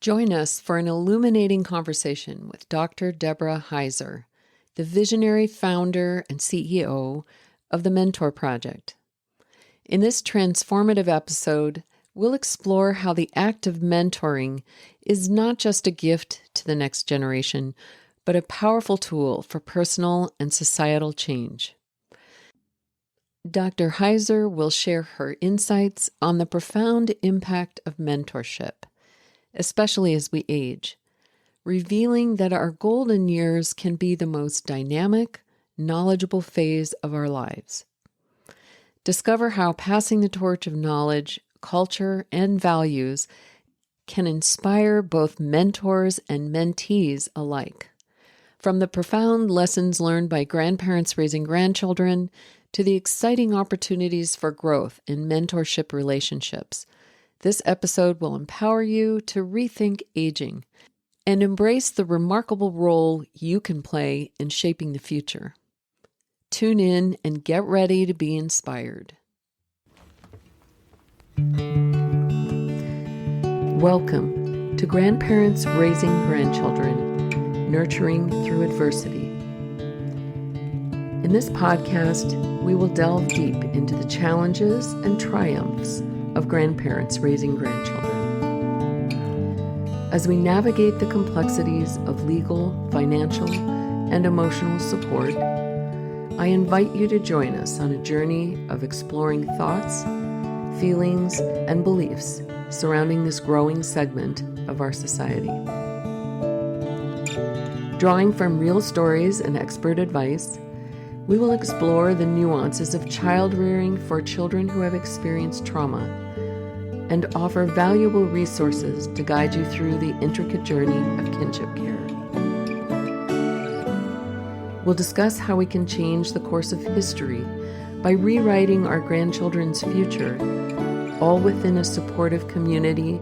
Join us for an illuminating conversation with Dr. Deborah Heiser, the visionary founder and CEO of the Mentor Project. In this transformative episode, we'll explore how the act of mentoring is not just a gift to the next generation, but a powerful tool for personal and societal change. Dr. Heiser will share her insights on the profound impact of mentorship, especially as we age, revealing that our golden years can be the most dynamic, knowledgeable phase of our lives. Discover how passing the torch of knowledge, culture, and values can inspire both mentors and mentees alike. From the profound lessons learned by grandparents raising grandchildren to the exciting opportunities for growth in mentorship relationships, this episode will empower you to rethink aging and embrace the remarkable role you can play in shaping the future. Tune in and get ready to be inspired. Welcome to Grandparents Raising Grandchildren, Nurturing Through Adversity. In this podcast, we will delve deep into the challenges and triumphs of grandparents raising grandchildren. As we navigate the complexities of legal, financial, and emotional support, I invite you to join us on a journey of exploring thoughts, feelings, and beliefs surrounding this growing segment of our society. Drawing from real stories and expert advice, we will explore the nuances of child rearing for children who have experienced trauma and offer valuable resources to guide you through the intricate journey of kinship care. We'll discuss how we can change the course of history by rewriting our grandchildren's future, all within a supportive community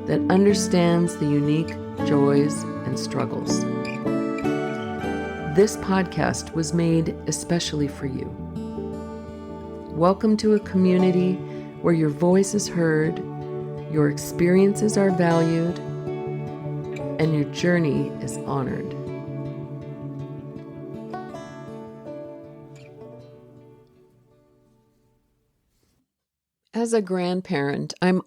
that understands the unique joys and struggles. This podcast was made especially for you. Welcome to a community where your voice is heard, your experiences are valued, and your journey is honored. As a grandparent, I'm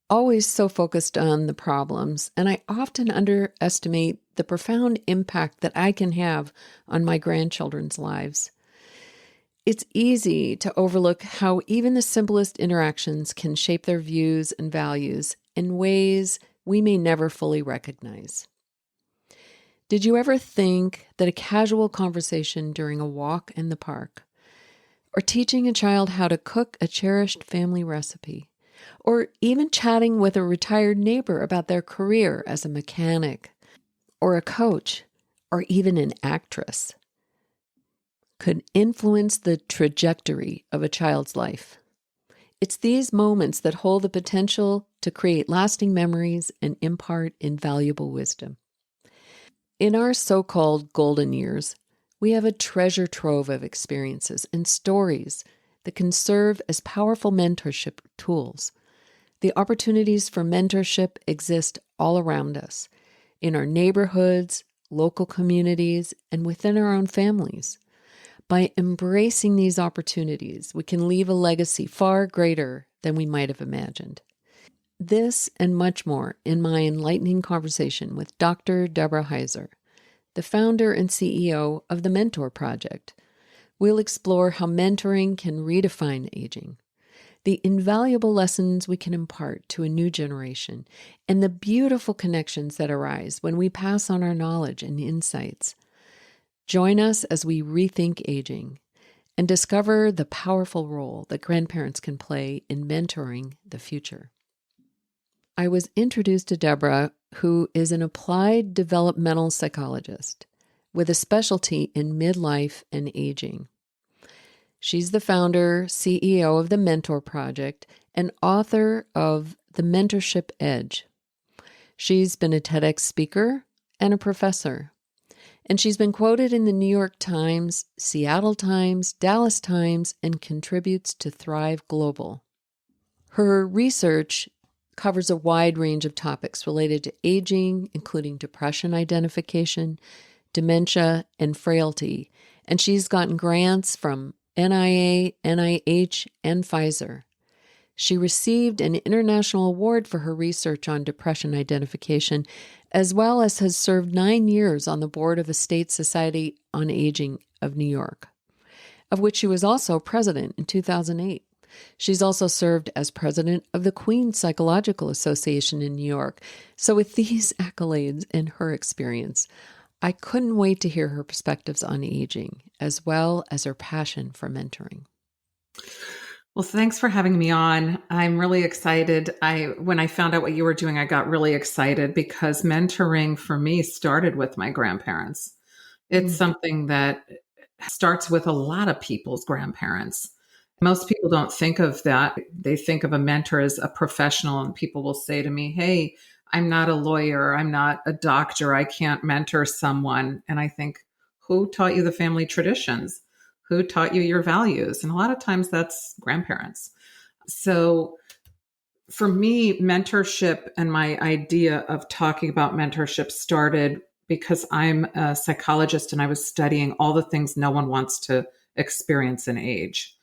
always so focused on the problems, and I often underestimate the profound impact that I can have on my grandchildren's lives. It's easy to overlook how even the simplest interactions can shape their views and values in ways we may never fully recognize. Did you ever think that a casual conversation during a walk in the park, or teaching a child how to cook a cherished family recipe, or even chatting with a retired neighbor about their career as a mechanic, or a coach, or even an actress, could influence the trajectory of a child's life? It's these moments that hold the potential to create lasting memories and impart invaluable wisdom. In our so-called golden years, we have a treasure trove of experiences and stories that can serve as powerful mentorship tools. The opportunities for mentorship exist all around us, in our neighborhoods, local communities, and within our own families. By embracing these opportunities, we can leave a legacy far greater than we might have imagined. This and much more in my enlightening conversation with Dr. Deborah Heiser, the founder and CEO of the Mentor Project. We'll explore how mentoring can redefine aging, the invaluable lessons we can impart to a new generation, and the beautiful connections that arise when we pass on our knowledge and insights. Join us as we rethink aging and discover the powerful role that grandparents can play in mentoring the future. I was introduced to Deborah, who is an applied developmental psychologist with a specialty in midlife and aging. She's the founder, CEO of the Mentor Project, and author of The Mentorship Edge. She's been a TEDx speaker and a professor, and she's been quoted in the New York Times, Seattle Times, Dallas Times, and contributes to Thrive Global. Her research covers a wide range of topics related to aging, including depression identification, dementia, and frailty. And she's gotten grants from NIA, NIH, and Pfizer. She received an international award for her research on depression identification, as well as has served 9 years on the board of the State Society on Aging of New York, of which she was also president in 2008. She's also served as president of the Queen's Psychological Association in New York. So with these accolades and her experience, I couldn't wait to hear her perspectives on aging, as well as her passion for mentoring. Well, thanks for having me on. I'm really excited. When I found out what you were doing, I got really excited because mentoring for me started with my grandparents. It's something that starts with a lot of people's grandparents. Most people don't think of that. They think of a mentor as a professional, and people will say to me, "Hey, I'm not a lawyer. I'm not a doctor. I can't mentor someone." And I think, who taught you the family traditions? Who taught you your values? And a lot of times that's grandparents. So for me, mentorship and my idea of talking about mentorship started because I'm a psychologist and I was studying all the things no one wants to experience in age,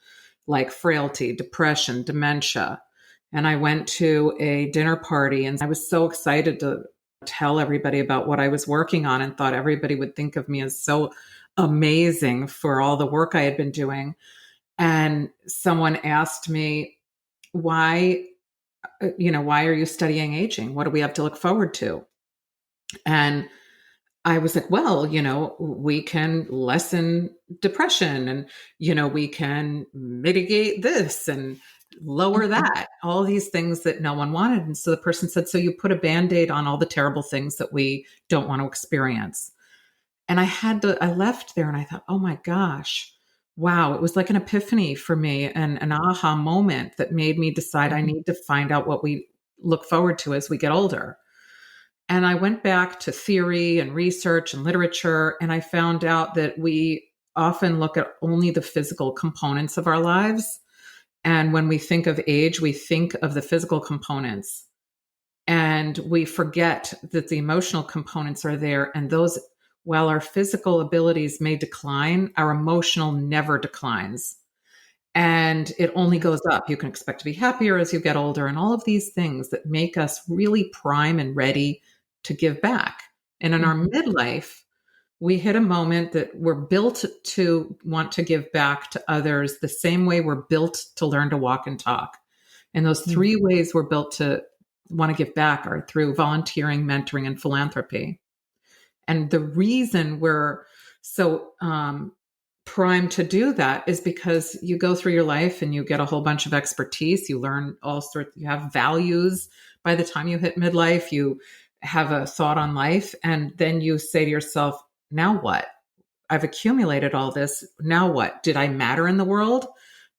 like frailty, depression, dementia. And I went to a dinner party and I was so excited to tell everybody about what I was working on and thought everybody would think of me as so amazing for all the work I had been doing. And someone asked me, why are you studying aging? What do we have to look forward to? And I was like, well, we can lessen depression and, we can mitigate this and lower that, all these things that no one wanted. And so the person said, so you put a Band-Aid on all the terrible things that we don't want to experience. And I left there and I thought, oh my gosh, wow. It was like an epiphany for me and an aha moment that made me decide I need to find out what we look forward to as we get older. And I went back to theory and research and literature, and I found out that we often look at only the physical components of our lives. And when we think of age, we think of the physical components. And we forget that the emotional components are there. And those, while our physical abilities may decline, our emotional never declines. And it only goes up. You can expect to be happier as you get older, and all of these things that make us really prime and ready to give back. And in our midlife, we hit a moment that we're built to want to give back to others the same way we're built to learn to walk and talk. And those three ways we're built to want to give back are through volunteering, mentoring, and philanthropy. And the reason we're so primed to do that is because you go through your life and you get a whole bunch of expertise. You learn all sorts, you have values. By the time you hit midlife, you have a thought on life. And then you say to yourself, now what? I've accumulated all this. Now what? Did I matter in the world?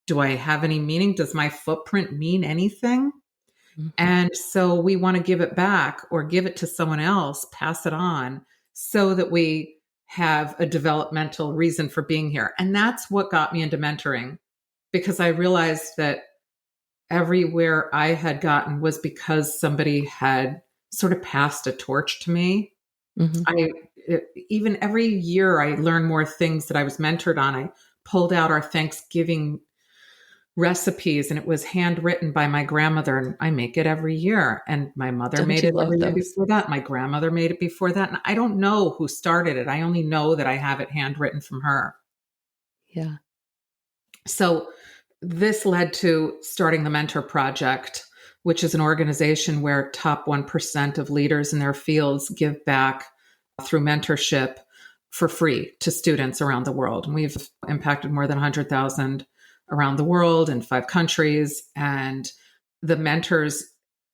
Do I have any meaning? Does my footprint mean anything? And so we want to give it back or give it to someone else, pass it on so that we have a developmental reason for being here. And that's what got me into mentoring, because I realized that everywhere I had gotten was because somebody had sort of passed a torch to me. Even every year I learned more things that I was mentored on. I pulled out our Thanksgiving recipes and it was handwritten by my grandmother, and I make it every year. And my mother made it every year before that. My grandmother made it before that. And I don't know who started it. I only know that I have it handwritten from her. Yeah. So this led to starting the Mentor Project, which is an organization where top 1% of leaders in their fields give back through mentorship for free to students around the world. And we've impacted more than 100,000 around the world in 5 countries. And the mentors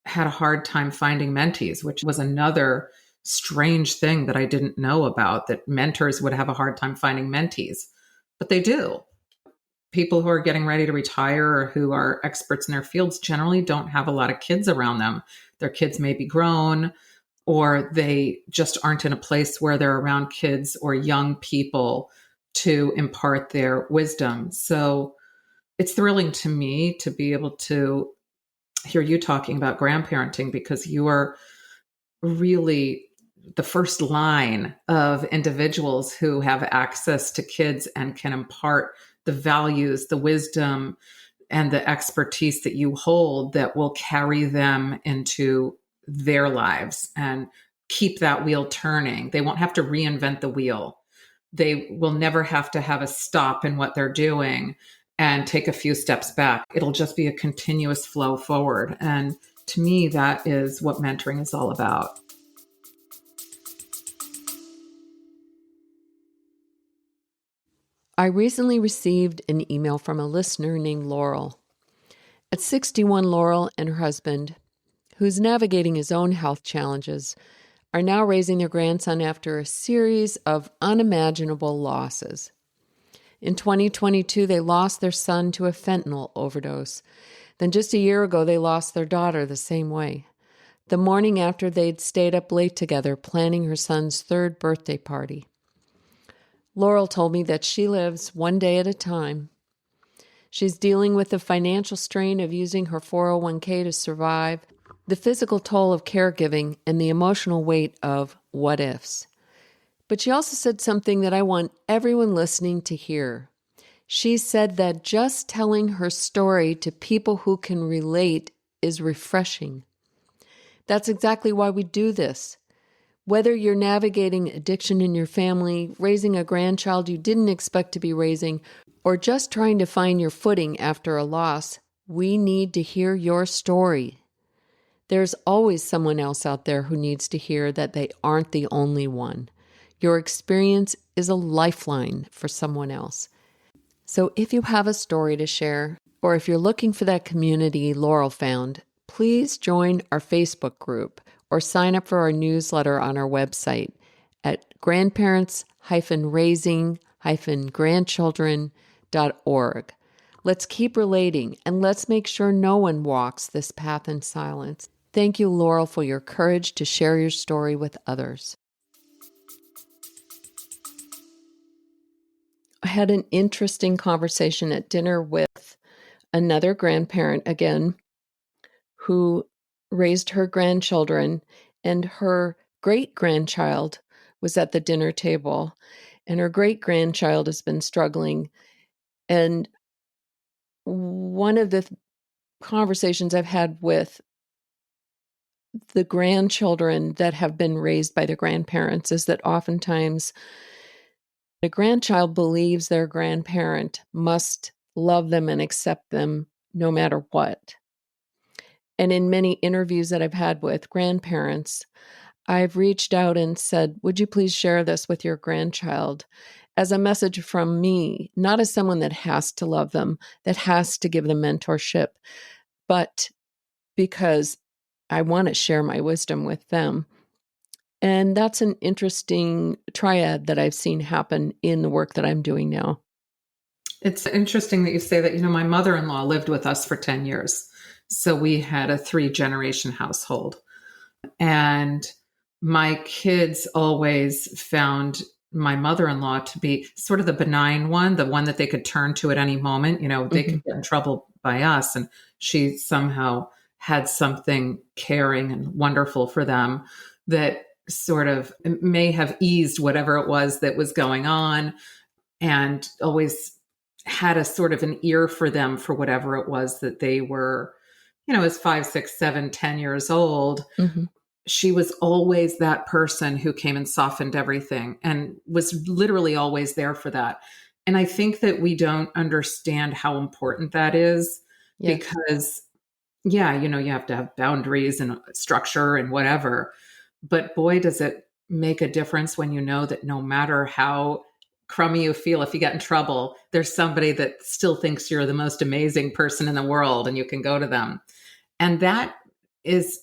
had a hard time finding mentees, which was another strange thing that I didn't know about, that mentors would have a hard time finding mentees, but they do. People who are getting ready to retire or who are experts in their fields generally don't have a lot of kids around them. Their kids may be grown, or they just aren't in a place where they're around kids or young people to impart their wisdom. So it's thrilling to me to be able to hear you talking about grandparenting, because you are really the first line of individuals who have access to kids and can impart the values, the wisdom, and the expertise that you hold that will carry them into their lives and keep that wheel turning. They won't have to reinvent the wheel. They will never have to have a stop in what they're doing and take a few steps back. It'll just be a continuous flow forward. And to me, that is what mentoring is all about. I recently received an email from a listener named Laurel. At 61, Laurel and her husband, who's navigating his own health challenges, are now raising their grandson after a series of unimaginable losses. In 2022, they lost their son to a fentanyl overdose. Then just a year ago, they lost their daughter the same way. The morning after, they'd stayed up late together planning her son's 3rd birthday party. Laurel told me that she lives one day at a time. She's dealing with the financial strain of using her 401k to survive, the physical toll of caregiving, and the emotional weight of what ifs. But she also said something that I want everyone listening to hear. She said that just telling her story to people who can relate is refreshing. That's exactly why we do this. Whether you're navigating addiction in your family, raising a grandchild you didn't expect to be raising, or just trying to find your footing after a loss, we need to hear your story. There's always someone else out there who needs to hear that they aren't the only one. Your experience is a lifeline for someone else. So if you have a story to share, or if you're looking for that community Laurel found, please join our Facebook group or sign up for our newsletter on our website at grandparents-raising-grandchildren.org. Let's keep relating, and let's make sure no one walks this path in silence. Thank you, Laurel, for your courage to share your story with others. I had an interesting conversation at dinner with another grandparent again, who raised her grandchildren, and her great-grandchild was at the dinner table, and her great-grandchild has been struggling. And one of the conversations I've had with the grandchildren that have been raised by their grandparents is that oftentimes the grandchild believes their grandparent must love them and accept them no matter what. And in many interviews that I've had with grandparents, I've reached out and said, would you please share this with your grandchild as a message from me, not as someone that has to love them, that has to give them mentorship, but because I want to share my wisdom with them. And that's an interesting triad that I've seen happen in the work that I'm doing now. It's interesting that you say that. My mother-in-law lived with us for 10 years. So we had a 3-generation household. And my kids always found my mother-in-law to be sort of the benign one, the one that they could turn to at any moment. They could get in trouble by us, and she somehow had something caring and wonderful for them that sort of may have eased whatever it was that was going on, and always had a sort of an ear for them for whatever it was that they were, as 5, 6, 7, 10 years old. Mm-hmm. She was always that person who came and softened everything and was literally always there for that. And I think that we don't understand how important that is. Yes. Because, you have to have boundaries and structure and whatever. But boy, does it make a difference when you know that no matter how crummy you feel, if you get in trouble, there's somebody that still thinks you're the most amazing person in the world and you can go to them. And that is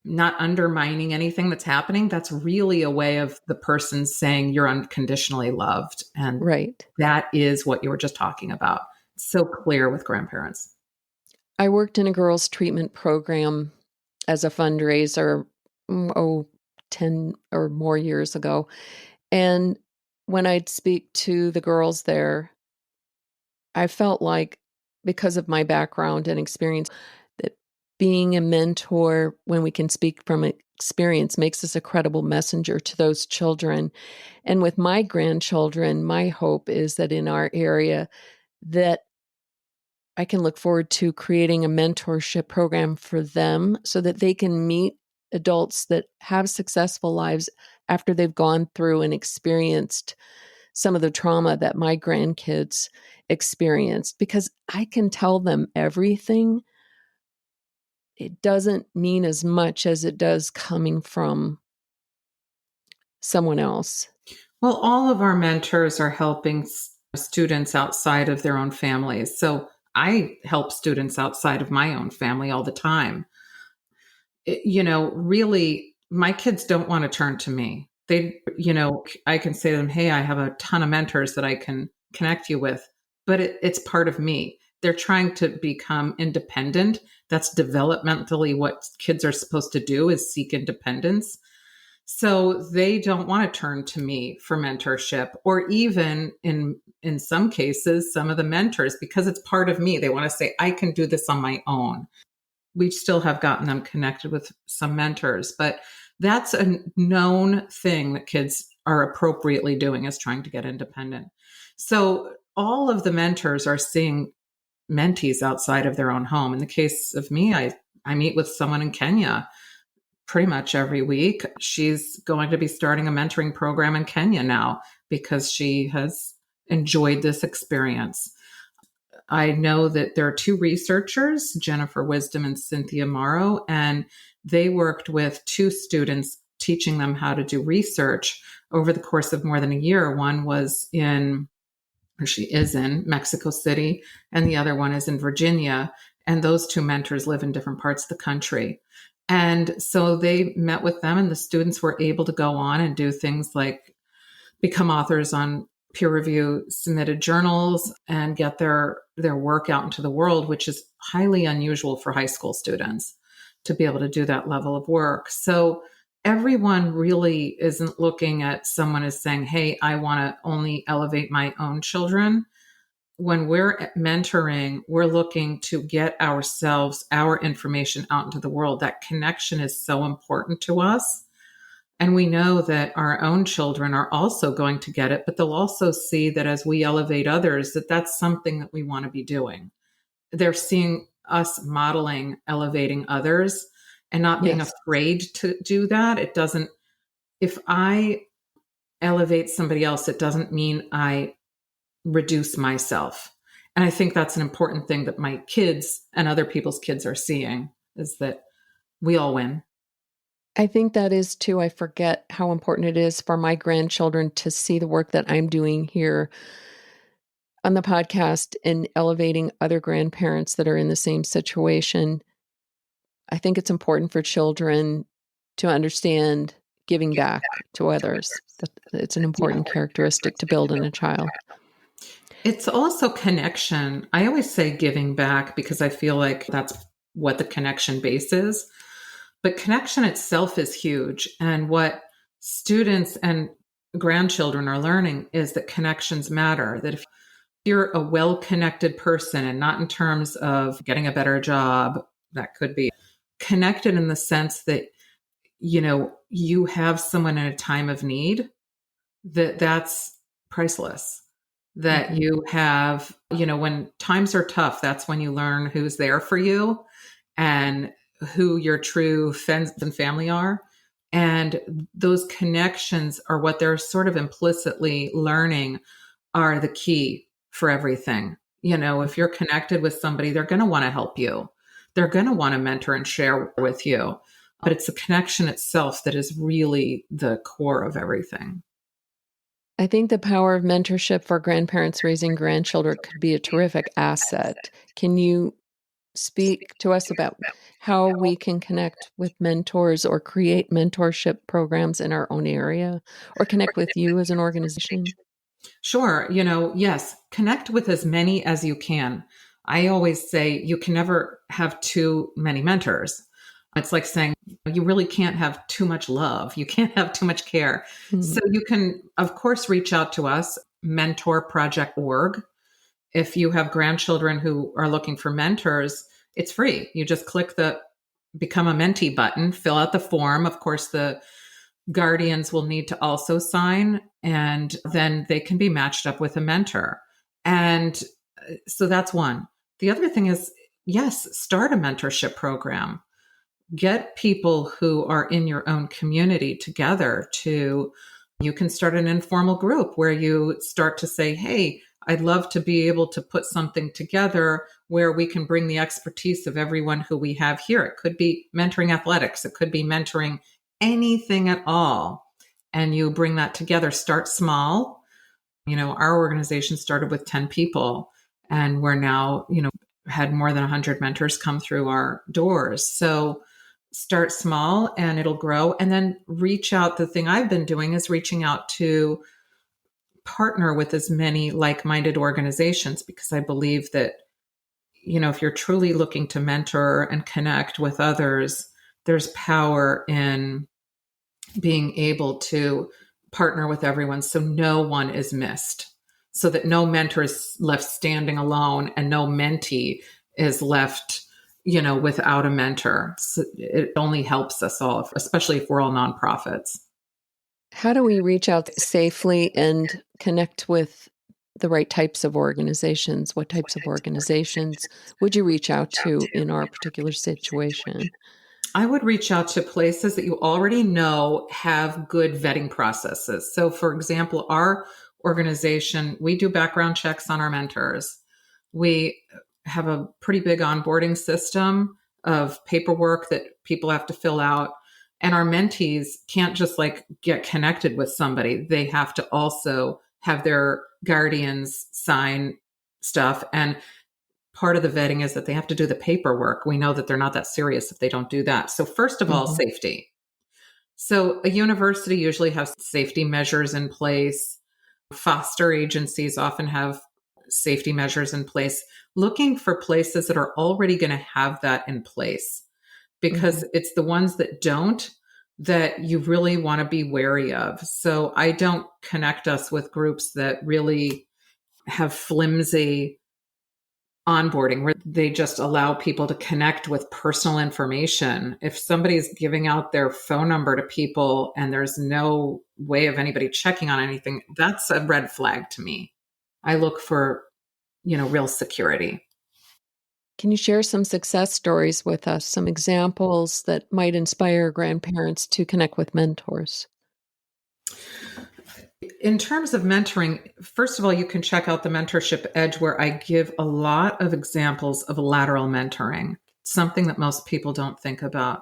not undermining anything that's happening. That's really a way of the person saying you're unconditionally loved. And right. That is what you were just talking about. It's so clear with grandparents. I worked in a girls' treatment program as a fundraiser, 10 or more years ago. And when I'd speak to the girls there, I felt like, because of my background and experience, that being a mentor, when we can speak from experience, makes us a credible messenger to those children. And with my grandchildren, my hope is that in our area, that I can look forward to creating a mentorship program for them so that they can meet adults that have successful lives after they've gone through and experienced some of the trauma that my grandkids experienced. Because I can tell them everything, it doesn't mean as much as it does coming from someone else. Well, all of our mentors are helping students outside of their own families. So I help students outside of my own family all the time. Really, my kids don't want to turn to me. I can say to them, hey, I have a ton of mentors that I can connect you with, but it's part of me. They're trying to become independent. That's developmentally what kids are supposed to do, is seek independence. So they don't want to turn to me for mentorship, or even in some cases, some of the mentors, because it's part of me. They want to say, I can do this on my own. We still have gotten them connected with some mentors, but that's a known thing that kids are appropriately doing, is trying to get independent. So all of the mentors are seeing mentees outside of their own home. In the case of me, I meet with someone in Kenya pretty much every week. She's going to be starting a mentoring program in Kenya now because she has enjoyed this experience. I know that there are two researchers, Jennifer Wisdom and Cynthia Morrow, and they worked with two students, teaching them how to do research over the course of more than a year. One was she is in Mexico City, and the other one is in Virginia. And those two mentors live in different parts of the country. And so they met with them, and the students were able to go on and do things like become authors on peer review submitted journals and get their work out into the world, which is highly unusual for high school students to be able to do that level of work. So everyone really isn't looking at someone as saying, hey, I want to only elevate my own children. When we're mentoring, we're looking to get ourselves, our information out into the world. That connection is so important to us. And we know that our own children are also going to get it, but they'll also see that as we elevate others, that that's something that we want to be doing. They're seeing us modeling, elevating others, and not being afraid to do that. It doesn't, if I elevate somebody else, it doesn't mean I reduce myself. And I think that's an important thing that my kids and other people's kids are seeing, is that we all win. I think that is too. I forget how important it is for my grandchildren to see the work that I'm doing here on the podcast and elevating other grandparents that are in the same situation. I think it's important for children to understand giving back to others. It's an important characteristic to build in a child. It's also connection. I always say giving back because I feel like that's what the connection base is. But connection itself is huge. And what students and grandchildren are learning is that connections matter. That if you're a well-connected person, and not in terms of getting a better job, that could be connected in the sense that, you have someone in a time of need, that's priceless. That you have, when times are tough, that's when you learn who's there for you and who your true friends and family are. And those connections are what they're sort of implicitly learning are the key for everything. If you're connected with somebody, they're going to want to help you. They're going to want to mentor and share with you. But it's the connection itself that is really the core of everything. I think the power of mentorship for grandparents raising grandchildren could be a terrific asset. Can you speak to us about how we can connect with mentors or create mentorship programs in our own area, or connect with you as an organization? Sure. Yes, connect with as many as you can. I always say you can never have too many mentors. It's like saying you really can't have too much love. You can't have too much care. Mm-hmm. So you can, of course, reach out to us, mentorproject.org. If you have grandchildren who are looking for mentors, it's free. You just click the become a mentee button, fill out the form. Of course, the guardians will need to also sign, and then they can be matched up with a mentor. And so that's one. The other thing is, yes, start a mentorship program. Get people who are in your own community together you can start an informal group where you start to say, hey, I'd love to be able to put something together where we can bring the expertise of everyone who we have here. It could be mentoring athletics. It could be mentoring anything at all. And you bring that together. Start small. Our organization started with 10 people, and we're now, had more than 100 mentors come through our doors. So start small and it'll grow. And then reach out. The thing I've been doing is reaching out to partner with as many like-minded organizations, because I believe that, if you're truly looking to mentor and connect with others, there's power in being able to partner with everyone so no one is missed, so that no mentor is left standing alone and no mentee is left, without a mentor. So it only helps us all, especially if we're all nonprofits. How do we reach out safely and connect with the right types of organizations? What types of organizations would you reach out to in our particular situation? I would reach out to places that you already know have good vetting processes. So, for example, our organization, we do background checks on our mentors. We have a pretty big onboarding system of paperwork that people have to fill out. And our mentees can't just get connected with somebody. They have to also have their guardians sign stuff. And part of the vetting is that they have to do the paperwork. We know that they're not that serious if they don't do that. So first of all, safety. So a university usually has safety measures in place. Foster agencies often have safety measures in place. Looking for places that are already going to have that in place, because it's the ones that don't that you really want to be wary of. So I don't connect us with groups that really have flimsy onboarding where they just allow people to connect with personal information. If somebody's giving out their phone number to people and there's no way of anybody checking on anything, that's a red flag to me. I look for, real security. Can you share some success stories with us, some examples that might inspire grandparents to connect with mentors? In terms of mentoring, first of all, you can check out the Mentorship Edge, where I give a lot of examples of lateral mentoring, something that most people don't think about.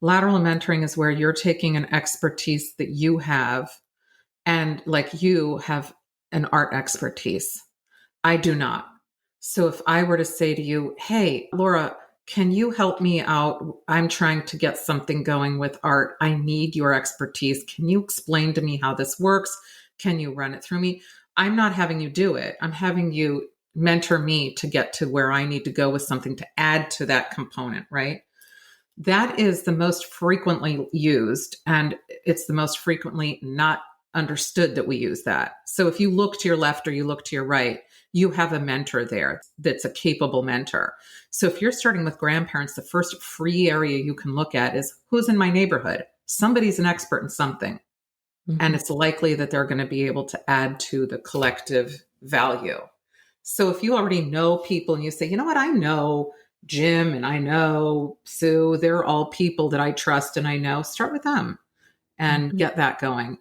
Lateral mentoring is where you're taking an expertise that you have, and you have an art expertise. I do not. So if I were to say to you, hey, Laura, can you help me out? I'm trying to get something going with art. I need your expertise. Can you explain to me how this works? Can you run it through me? I'm not having you do it. I'm having you mentor me to get to where I need to go with something to add to that component, right? That is the most frequently used, and it's the most frequently not understood that we use that. So if you look to your left or you look to your right, you have a mentor there that's a capable mentor. So if you're starting with grandparents, the first free area you can look at is who's in my neighborhood. Somebody's an expert in something. And it's likely that they're going to be able to add to the collective value. So if you already know people and you say, you know what, I know Jim and I know Sue, they're all people that I trust and I know, start with them and get that going.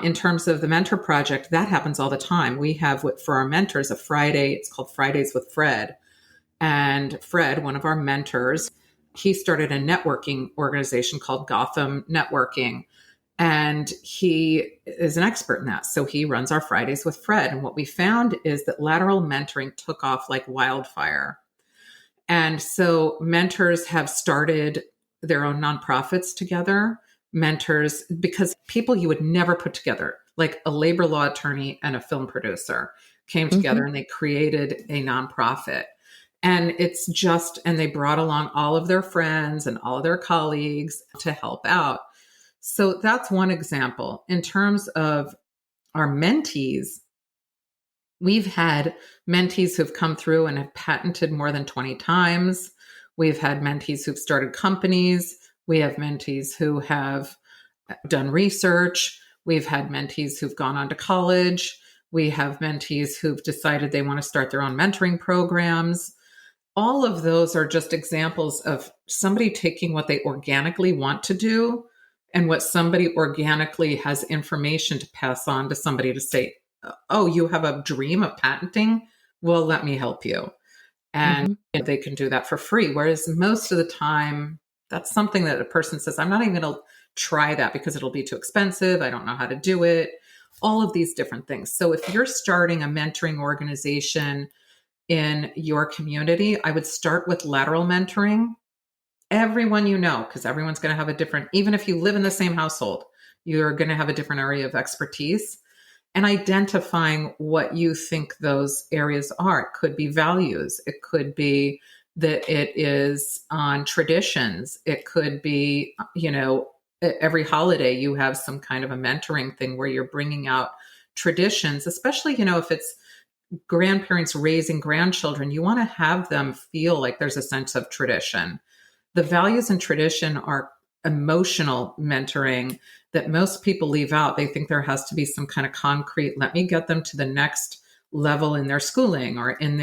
In terms of the mentor project, that happens all the time. We have for our mentors a Friday, it's called Fridays with Fred. And Fred, one of our mentors, he started a networking organization called Gotham Networking. And he is an expert in that. So he runs our Fridays with Fred. And what we found is that lateral mentoring took off like wildfire. And so mentors have started their own nonprofits together. Mentors, because people you would never put together, like a labor law attorney and a film producer came together and they created a nonprofit. And and they brought along all of their friends and all of their colleagues to help out. So that's one example. In terms of our mentees, we've had mentees who've come through and have patented more than 20 times. We've had mentees who've started companies. We have mentees who have done research. We've had mentees who've gone on to college. We have mentees who've decided they want to start their own mentoring programs. All of those are just examples of somebody taking what they organically want to do and what somebody organically has information to pass on to somebody to say, oh, you have a dream of patenting? Well, let me help you. And Mm-hmm. they can do that for free. Whereas most of the time, that's something that a person says, I'm not even going to try that because it'll be too expensive. I don't know how to do it. All of these different things. So if you're starting a mentoring organization in your community, I would start with lateral mentoring. Everyone you know, because everyone's going to have a different, even if you live in the same household, you're going to have a different area of expertise. And identifying what you think those areas are. It could be values. It could be that it is on traditions. It could be, every holiday you have some kind of a mentoring thing where you're bringing out traditions, especially, if it's grandparents raising grandchildren, you want to have them feel like there's a sense of tradition. The values and tradition are emotional mentoring that most people leave out. They think there has to be some kind of concrete, let me get them to the next level in their schooling or in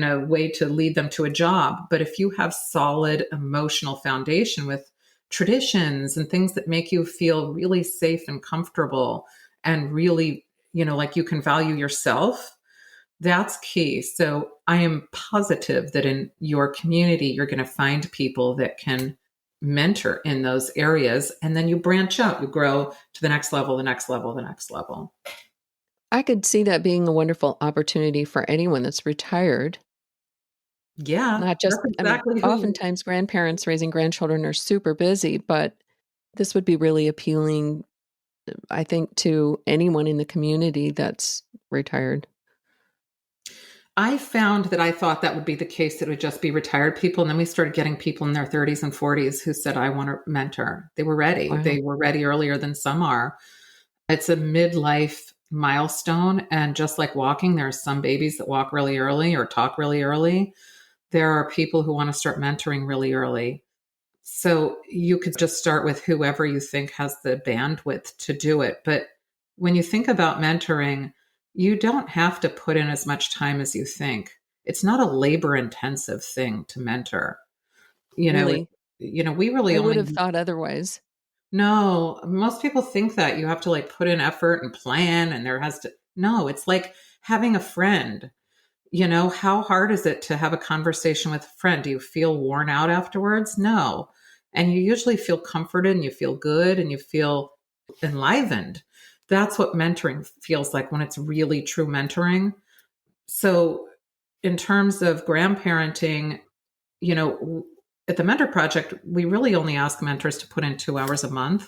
a way to lead them to a job. But if you have solid emotional foundation with traditions and things that make you feel really safe and comfortable and really, like you can value yourself, that's key. So I am positive that in your community, you're going to find people that can mentor in those areas. And then you branch out, you grow to the next level, the next level, the next level. I could see that being a wonderful opportunity for anyone that's retired. Yeah, Not just, that's exactly who. oftentimes grandparents raising grandchildren are super busy, but this would be really appealing, I think, to anyone in the community that's retired. I found that I thought that would be the case, that it would just be retired people. And then we started getting people in their 30s and 40s who said, I want to mentor. They were ready. Wow. They were ready earlier than some are. It's a midlife milestone. And just like walking, there are some babies that walk really early or talk really early. There are people who want to start mentoring really early. So you could just start with whoever you think has the bandwidth to do it. But when you think about mentoring, you don't have to put in as much time as you think. It's not a labor intensive thing to mentor. You know, it, Really? we really I would only. have thought otherwise. No, most people think that you have to like put in effort and plan and there has to. No, it's like having a friend. How hard is it to have a conversation with a friend? Do you feel worn out afterwards? No. And you usually feel comforted and you feel good and you feel enlivened. That's what mentoring feels like when it's really true mentoring. So, in terms of grandparenting, you know, at the Mentor Project, we really only ask mentors to put in 2 hours a month.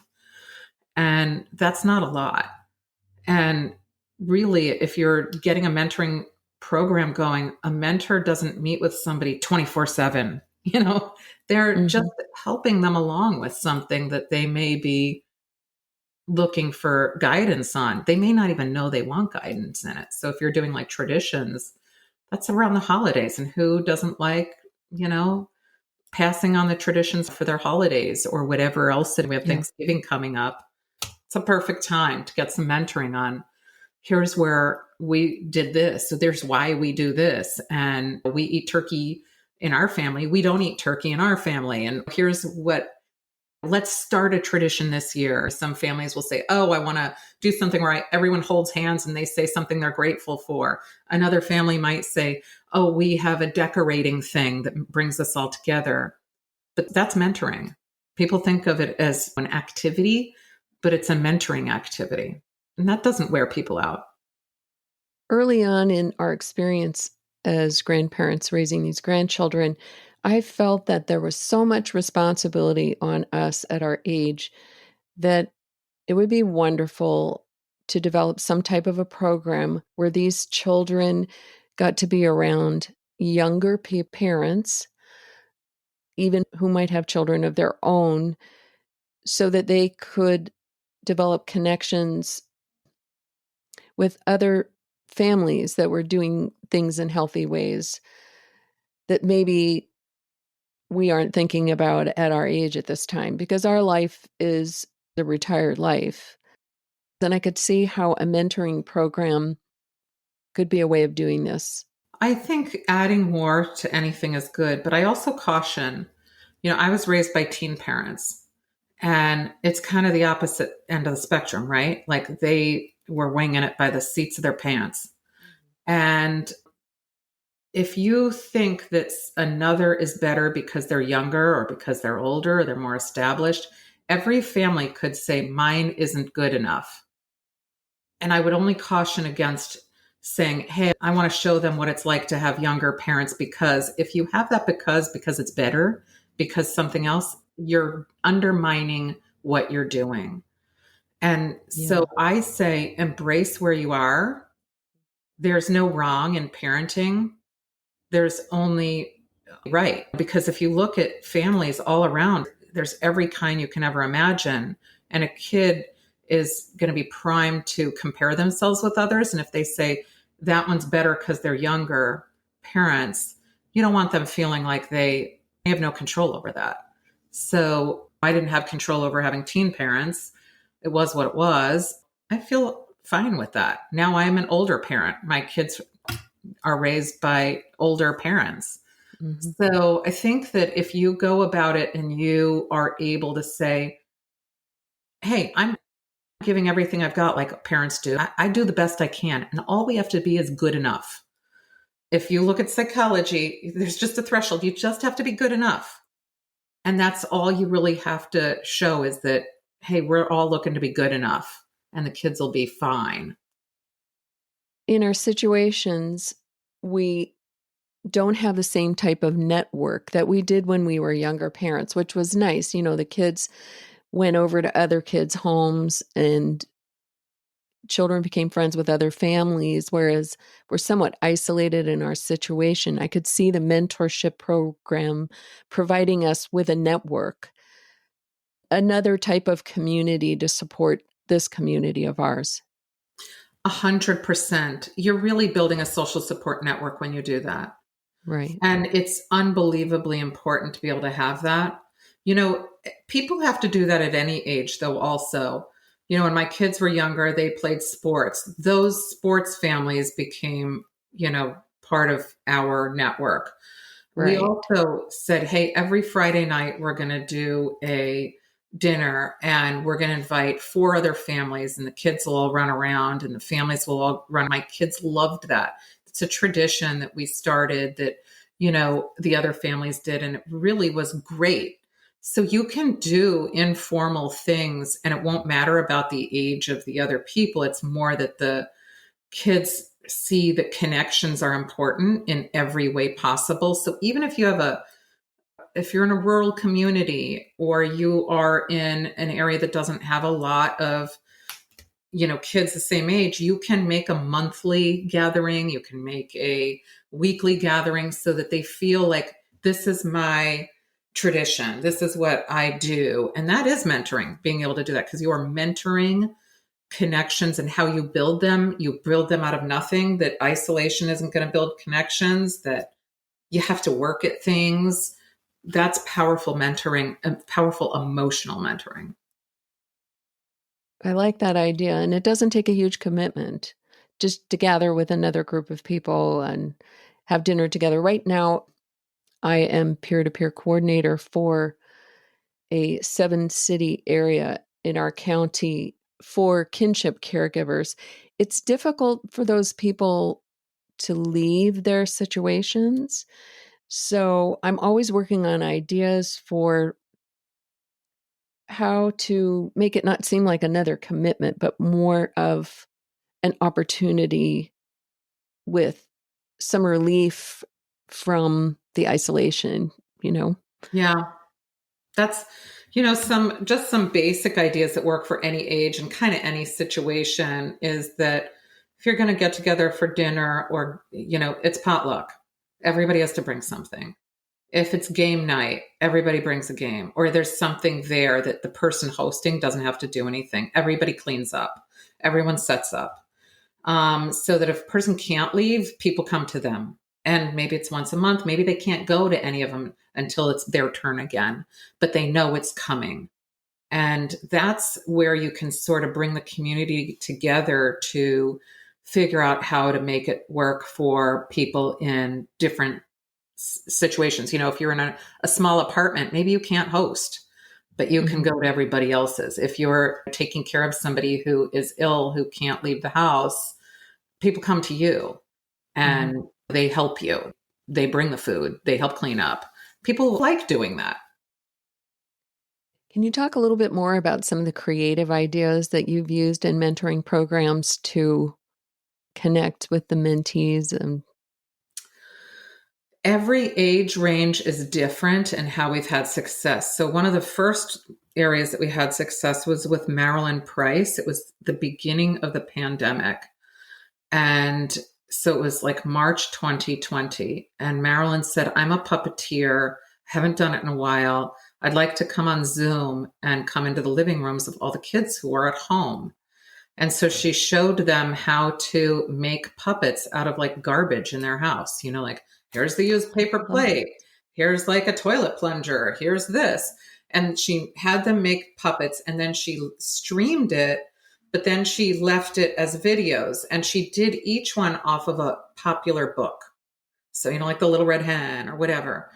And that's not a lot. And really, if you're getting a mentoring program going, a mentor doesn't meet with somebody 24/7. They're just Hmm. helping them along with something that they may be looking for guidance on. They may not even know they want guidance in it. So if you're doing like traditions, that's around the holidays. And who doesn't like, you know, passing on the traditions for their holidays or whatever else? And we have Yeah. Thanksgiving coming up. It's a perfect time to get some mentoring on, here's where we did this. So there's why we do this. And we eat turkey in our family. We don't eat turkey in our family. And here's what, let's start a tradition this year. Some families will say, oh, I want to do something where everyone holds hands and they say something they're grateful for. Another family might say, oh, we have a decorating thing that brings us all together. But that's mentoring. People think of it as an activity, but it's a mentoring activity. And that doesn't wear people out. Early on in our experience as grandparents raising these grandchildren, I felt that there was so much responsibility on us at our age that it would be wonderful to develop some type of a program where these children got to be around younger parents, even who might have children of their own, so that they could develop connections with other families that were doing things in healthy ways that maybe we aren't thinking about at our age at this time, because our life is the retired life. Then I could see how a mentoring program could be a way of doing this. I think adding more to anything is good, but I also caution, I was raised by teen parents, and it's kind of the opposite end of the spectrum, right? Like they were winging it by the seats of their pants. And if you think that another is better because they're younger or because they're older or they're more established, every family could say, mine isn't good enough. And I would only caution against saying, hey, I want to show them what it's like to have younger parents, because if you have that because it's better, because something else, you're undermining what you're doing. And so I say, embrace where you are. There's no wrong in parenting. There's only right. Because if you look at families all around, there's every kind you can ever imagine. And a kid is going to be primed to compare themselves with others. And if they say that one's better because they're younger, parents, you don't want them feeling like they have no control over that. So I didn't have control over having teen parents. It was what it was. I feel fine with that. Now I'm an older parent. My kids are raised by older parents. Mm-hmm. So I think that if you go about it and you are able to say, hey, I'm giving everything I've got like parents do. I do the best I can. And all we have to be is good enough. If you look at psychology, there's just a threshold. You just have to be good enough. And that's all you really have to show is that, hey, we're all looking to be good enough and the kids will be fine. In our situations, we don't have the same type of network that we did when we were younger parents, which was nice. The kids went over to other kids' homes and children became friends with other families, whereas we're somewhat isolated in our situation. I could see the mentorship program providing us with a network, another type of community to support this community of ours. 100%. You're really building a social support network when you do that. Right. And it's unbelievably important to be able to have that. People have to do that at any age, though, also. When my kids were younger, they played sports. Those sports families became, part of our network. Right. We also said, hey, every Friday night, we're going to do a dinner and we're going to invite 4 other families, and the kids will all run around and the families will all run. My kids loved that. It's a tradition that we started that, the other families did, and it really was great. So you can do informal things and it won't matter about the age of the other people. It's more that the kids see that connections are important in every way possible. So even if if you're in a rural community or you are in an area that doesn't have a lot of, kids the same age, you can make a monthly gathering. You can make a weekly gathering so that they feel like this is my tradition. This is what I do. And that is mentoring, being able to do that, because you are mentoring connections and how you build them. You build them out of nothing, that isolation isn't going to build connections, that you have to work at things. That's powerful mentoring and powerful emotional mentoring. I like that idea. And it doesn't take a huge commitment just to gather with another group of people and have dinner together. Right now, I am peer-to-peer coordinator for a 7-city area in our county for kinship caregivers. It's difficult for those people to leave their situations. So I'm always working on ideas for how to make it not seem like another commitment, but more of an opportunity with some relief from the isolation, Yeah. That's, some basic ideas that work for any age and kind of any situation is that if you're going to get together for dinner or, it's potluck, everybody has to bring something. If it's game night, everybody brings a game, or there's something there that the person hosting doesn't have to do anything. Everybody cleans up. Everyone sets up. So that if a person can't leave, people come to them. And maybe it's once a month. Maybe they can't go to any of them until it's their turn again, but they know it's coming. And that's where you can sort of bring the community together to figure out how to make it work for people in different situations. If you're in a small apartment, maybe you can't host, but you can go to everybody else's. If you're taking care of somebody who is ill, who can't leave the house, people come to you and they help you. They bring the food, they help clean up. People like doing that. Can you talk a little bit more about some of the creative ideas that you've used in mentoring programs to connect with the mentees? Every age range is different in how we've had success. So one of the first areas that we had success was with Marilyn Price. It was the beginning of the pandemic. And so it was like March 2020. And Marilyn said, I'm a puppeteer, haven't done it in a while. I'd like to come on Zoom and come into the living rooms of all the kids who are at home. And so she showed them how to make puppets out of like garbage in their house, like here's the used paper plate. Here's like a toilet plunger. Here's this. And she had them make puppets and then she streamed it, but then she left it as videos and she did each one off of a popular book. So, like the Little Red Hen or whatever.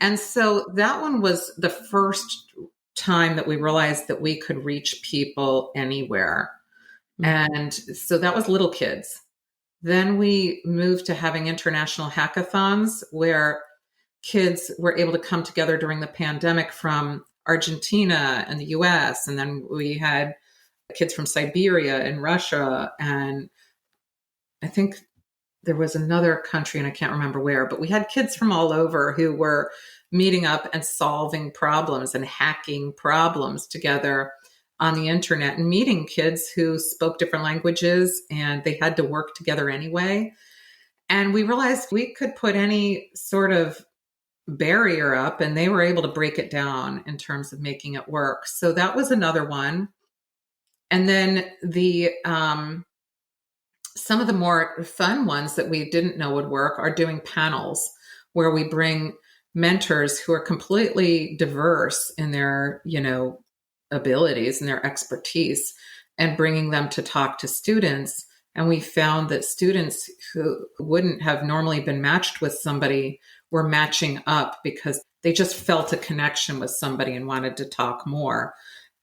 And so that one was the first time that we realized that we could reach people anywhere. And so that was little kids. Then we moved to having international hackathons where kids were able to come together during the pandemic from Argentina and the US. And then we had kids from Siberia and Russia. And I think there was another country and I can't remember where, but we had kids from all over who were meeting up and solving problems and hacking problems together on the internet and meeting kids who spoke different languages and they had to work together anyway. And we realized we could put any sort of barrier up and they were able to break it down in terms of making it work. So that was another one. And then some of the more fun ones that we didn't know would work are doing panels where we bring mentors who are completely diverse in their, abilities and their expertise and bringing them to talk to students. And we found that students who wouldn't have normally been matched with somebody were matching up because they just felt a connection with somebody and wanted to talk more.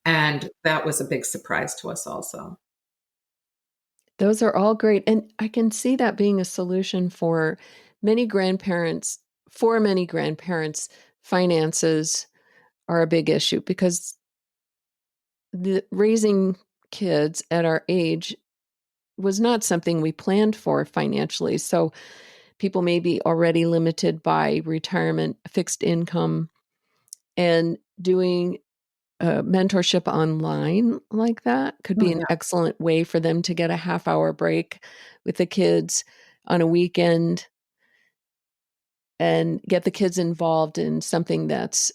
And that was a big surprise to us also. Those are all great. And I can see that being a solution for many grandparents. For many grandparents, finances are a big issue because raising kids at our age was not something we planned for financially. So people may be already limited by retirement, fixed income, and doing mentorship online like that could be an excellent way for them to get a half-hour break with the kids on a weekend and get the kids involved in something that's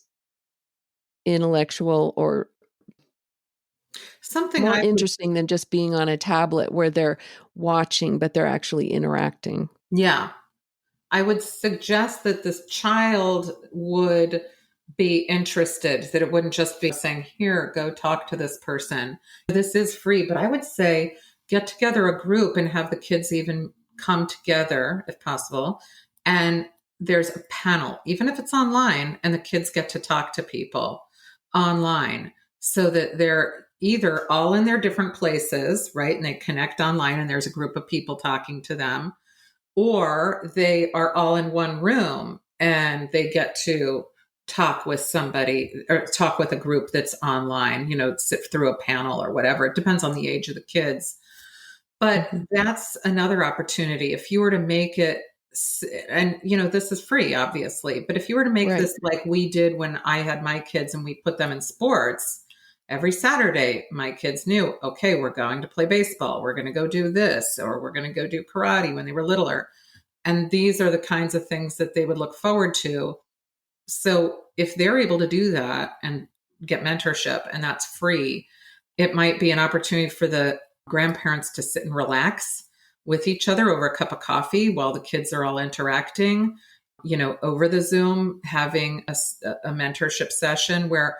intellectual or something more interesting than just being on a tablet where they're watching, but they're actually interacting. Yeah. I would suggest that this child would be interested, that it wouldn't just be saying, here, go talk to this person. This is free, but I would say get together a group and have the kids even come together if possible. And there's a panel, even if it's online, and the kids get to talk to people online so that they're either all in their different places, right? And they connect online and there's a group of people talking to them, or they are all in one room and they get to talk with somebody or talk with a group that's online, sit through a panel or whatever. It depends on the age of the kids. But that's another opportunity. If you were to make it, and this is free, obviously, but if you were to make this like we did when I had my kids and we put them in sports, every Saturday, my kids knew, okay, we're going to play baseball. We're going to go do this, or we're going to go do karate when they were littler. And these are the kinds of things that they would look forward to. So if they're able to do that and get mentorship and that's free, it might be an opportunity for the grandparents to sit and relax with each other over a cup of coffee while the kids are all interacting, over the Zoom, having a mentorship session where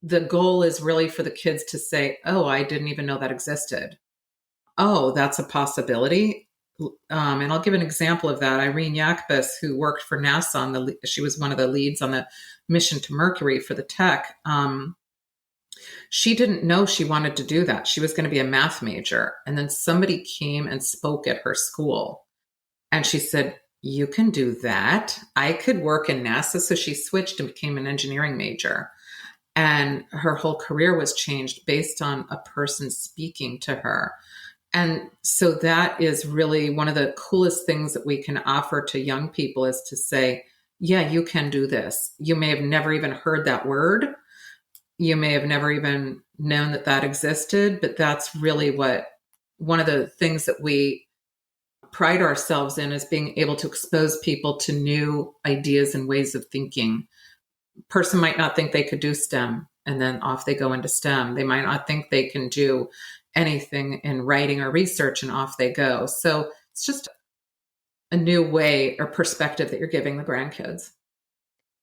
the goal is really for the kids to say, oh, I didn't even know that existed. Oh, that's a possibility. And I'll give an example of that. Irene Yakbis, who worked for NASA, she was one of the leads on the mission to Mercury for the tech. She didn't know she wanted to do that. She was going to be a math major. And then somebody came and spoke at her school. And she said, you can do that. I could work in NASA. So she switched and became an engineering major. And her whole career was changed based on a person speaking to her. And so that is really one of the coolest things that we can offer to young people, is to say, yeah, you can do this. You may have never even heard that word. You may have never even known that that existed, but that's really one of the things that we pride ourselves in, is being able to expose people to new ideas and ways of thinking. Person might not think they could do STEM, and then off they go into STEM. They might not think they can do anything in writing or research, and off they go. So it's just a new way or perspective that you're giving the grandkids.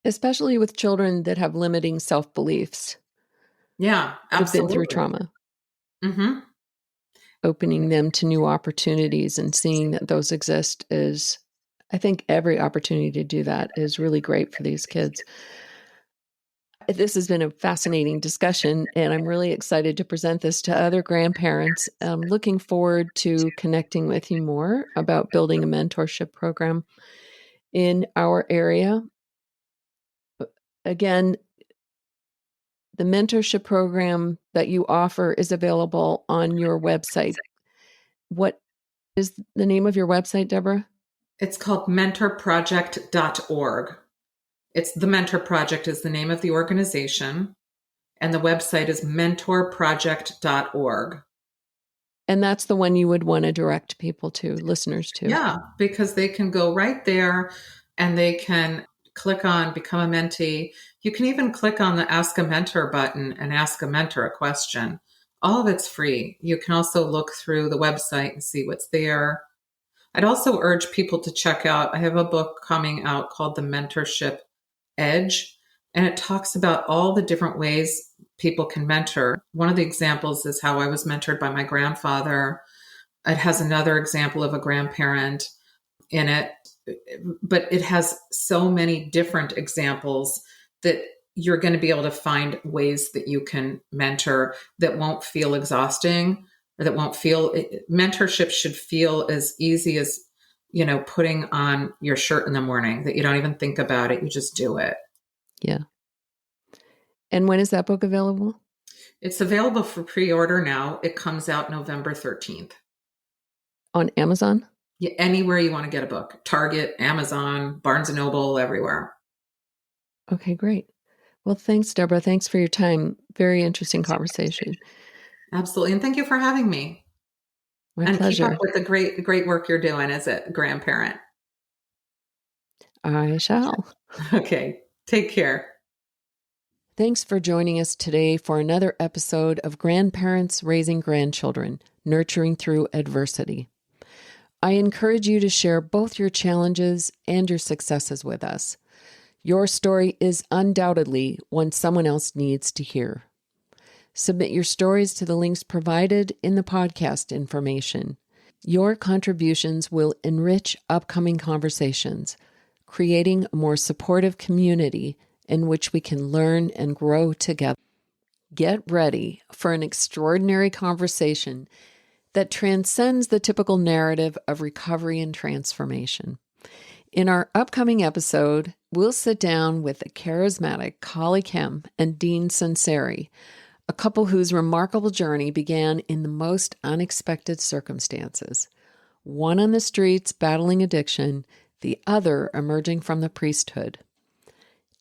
Especially with children that have limiting self-beliefs. Yeah, absolutely. Have been through trauma. Mm-hmm. Opening them to new opportunities and seeing that those exist is, I think every opportunity to do that is really great for these kids. This has been a fascinating discussion, and I'm really excited to present this to other grandparents. I'm looking forward to connecting with you more about building a mentorship program in our area. Again, the mentorship program that you offer is available on your website. What is the name of your website, Deborah? It's called mentorproject.org. It's the Mentor Project is the name of the organization, and the website is mentorproject.org. And that's the one you would want to direct people to, listeners to. Yeah, because they can go right there and they can click on Become a Mentee. You can even click on the Ask a Mentor button and ask a mentor a question. All of it's free. You can also look through the website and see what's there. I'd also urge people to check out, I have a book coming out called The Mentorship Edge, and it talks about all the different ways people can mentor. One of the examples is how I was mentored by my grandfather. It has another example of a grandparent in it, but it has so many different examples that you're going to be able to find ways that you can mentor that won't feel exhausting, or that won't feel, mentorship should feel as easy as, putting on your shirt in the morning, that you don't even think about it. You just do it. Yeah. And when is that book available? It's available for pre-order now. It comes out November 13th. On Amazon? Yeah, anywhere you want to get a book. Target, Amazon, Barnes & Noble, everywhere. Okay, great. Well, thanks, Deborah. Thanks for your time. Very interesting conversation. Absolutely. And thank you for having me. My pleasure. Keep up with the great work you're doing as a grandparent. I shall. Okay. Take care. Thanks for joining us today for another episode of Grandparents Raising Grandchildren, Nurturing Through Adversity. I encourage you to share both your challenges and your successes with us. Your story is undoubtedly one someone else needs to hear. Submit your stories to the links provided in the podcast information. Your contributions will enrich upcoming conversations, creating a more supportive community in which we can learn and grow together. Get ready for an extraordinary conversation that transcends the typical narrative of recovery and transformation. In our upcoming episode, we'll sit down with the charismatic Kali Kem and Dean Sunseri, a couple whose remarkable journey began in the most unexpected circumstances. One on the streets battling addiction, the other emerging from the priesthood.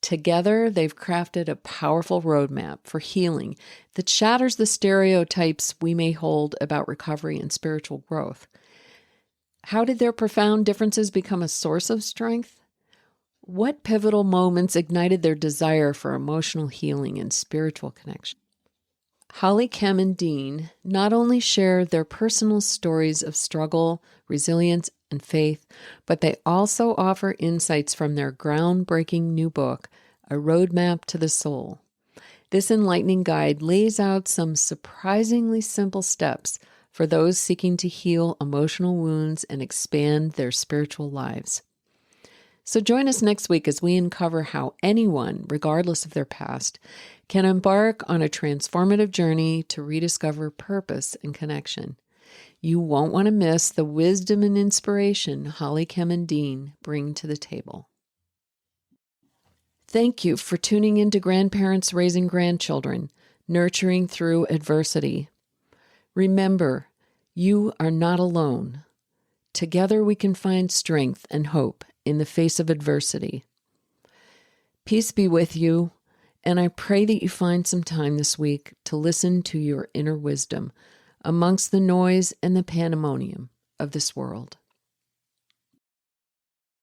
Together, they've crafted a powerful roadmap for healing that shatters the stereotypes we may hold about recovery and spiritual growth. How did their profound differences become a source of strength? What pivotal moments ignited their desire for emotional healing and spiritual connection? Holly, Kem, and Dean not only share their personal stories of struggle, resilience, and faith, but they also offer insights from their groundbreaking new book, A Roadmap to the Soul. This enlightening guide lays out some surprisingly simple steps for those seeking to heal emotional wounds and expand their spiritual lives. So join us next week as we uncover how anyone, regardless of their past, can embark on a transformative journey to rediscover purpose and connection. You won't want to miss the wisdom and inspiration Holly, Kem, and Dean bring to the table. Thank you for tuning in to Grandparents Raising Grandchildren, Nurturing Through Adversity. Remember, you are not alone. Together we can find strength and hope in the face of adversity. Peace be with you, and I pray that you find some time this week to listen to your inner wisdom amongst the noise and the pandemonium of this world.